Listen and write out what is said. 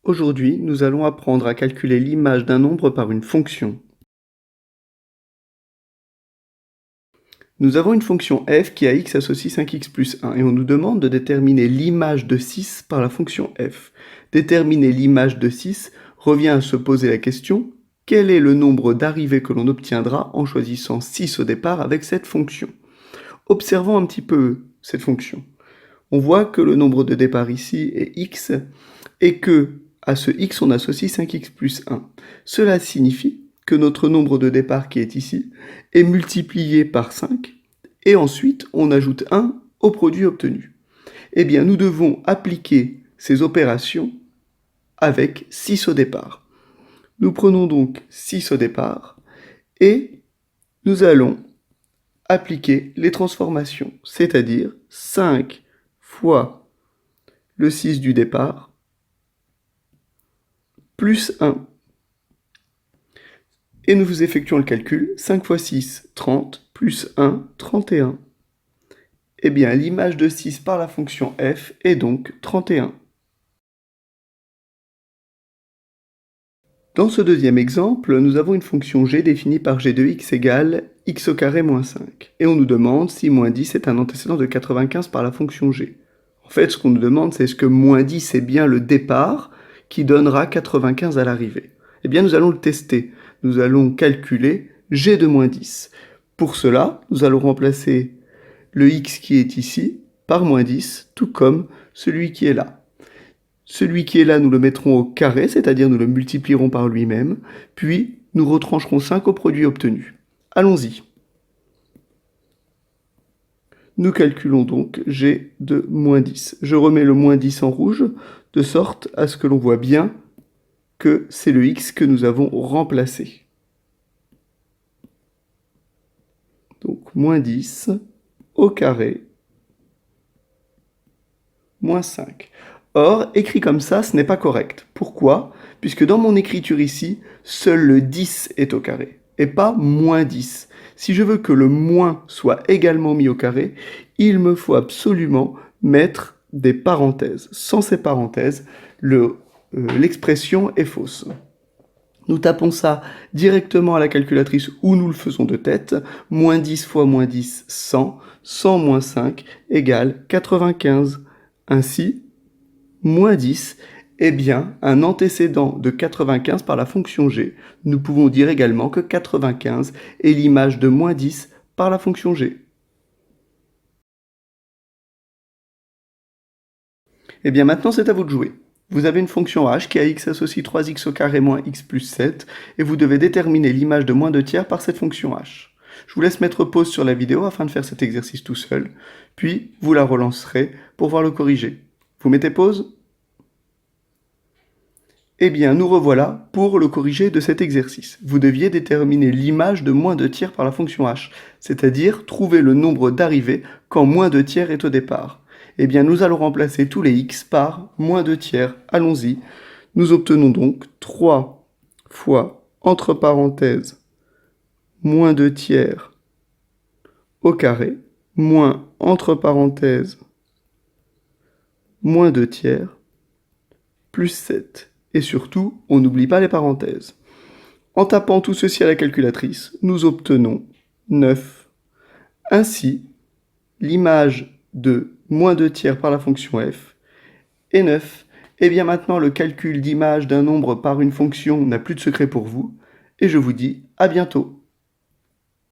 Aujourd'hui, nous allons apprendre à calculer l'image d'un nombre par une fonction. Nous avons une fonction f qui à x associe 5x plus 1 et on nous demande de déterminer l'image de 6 par la fonction f. Déterminer l'image de 6 revient à se poser la question quel est le nombre d'arrivées que l'on obtiendra en choisissant 6 au départ avec cette fonction. Observons un petit peu cette fonction. On voit que le nombre de départ ici est x et que à ce x on associe 5x plus 1. Cela signifie que notre nombre de départ qui est ici est multiplié par 5 et ensuite on ajoute 1 au produit obtenu. Eh bien nous devons appliquer ces opérations avec 6 au départ. Nous prenons donc 6 au départ et nous allons appliquer les transformations, c'est-à-dire 5 fois le 6 du départ plus 1. Et nous effectuons le calcul, 5 fois 6, 30, plus 1, 31. Eh bien, l'image de 6 par la fonction f est donc 31. Dans ce deuxième exemple, nous avons une fonction g définie par g de x égale x au carré moins 5. Et on nous demande si moins 10 est un antécédent de 95 par la fonction g. En fait, ce qu'on nous demande, c'est est-ce que moins 10 est bien le départ qui donnera 95 à l'arrivée. Eh bien, nous allons le tester. Nous allons calculer g de moins 10. Pour cela, nous allons remplacer le x qui est ici par moins 10, tout comme celui qui est là. Celui qui est là, nous le mettrons au carré, c'est-à-dire nous le multiplierons par lui-même, puis nous retrancherons 5 au produit obtenu. Allons-y. Nous calculons donc g de moins 10. Je remets le moins 10 en rouge, de sorte à ce que l'on voit bien que c'est le x que nous avons remplacé. Donc moins 10 au carré moins 5. Or, écrit comme ça, ce n'est pas correct. Pourquoi? Puisque dans mon écriture ici, seul le 10 est au carré, et pas moins 10. Si je veux que le moins soit également mis au carré, il me faut absolument mettre des parenthèses. Sans ces parenthèses, l'expression est fausse. Nous tapons ça directement à la calculatrice ou nous le faisons de tête. Moins 10 fois moins 10, 100. 100 moins 5 égale 95. Ainsi, moins 10 est bien un antécédent de 95 par la fonction g. Nous pouvons dire également que 95 est l'image de moins 10 par la fonction g. Eh bien maintenant c'est à vous de jouer. Vous avez une fonction h qui à x associe 3x au carré moins x plus 7 et vous devez déterminer l'image de moins 2 tiers par cette fonction h. Je vous laisse mettre pause sur la vidéo afin de faire cet exercice tout seul, puis vous la relancerez pour voir le corriger. Vous mettez pause? Eh bien, nous revoilà pour le corriger de cet exercice. Vous deviez déterminer l'image de moins 2 tiers par la fonction h, c'est-à-dire trouver le nombre d'arrivées quand moins 2 tiers est au départ. Eh bien, nous allons remplacer tous les x par moins 2 tiers. Allons-y. Nous obtenons donc 3 fois, entre parenthèses, moins 2 tiers au carré, moins, entre parenthèses, moins 2 tiers, plus 7. Et surtout, on n'oublie pas les parenthèses. En tapant tout ceci à la calculatrice, nous obtenons 9. Ainsi, l'image de moins 2 tiers par la fonction f est 9. Et bien maintenant, le calcul d'image d'un nombre par une fonction n'a plus de secret pour vous. Et je vous dis à bientôt.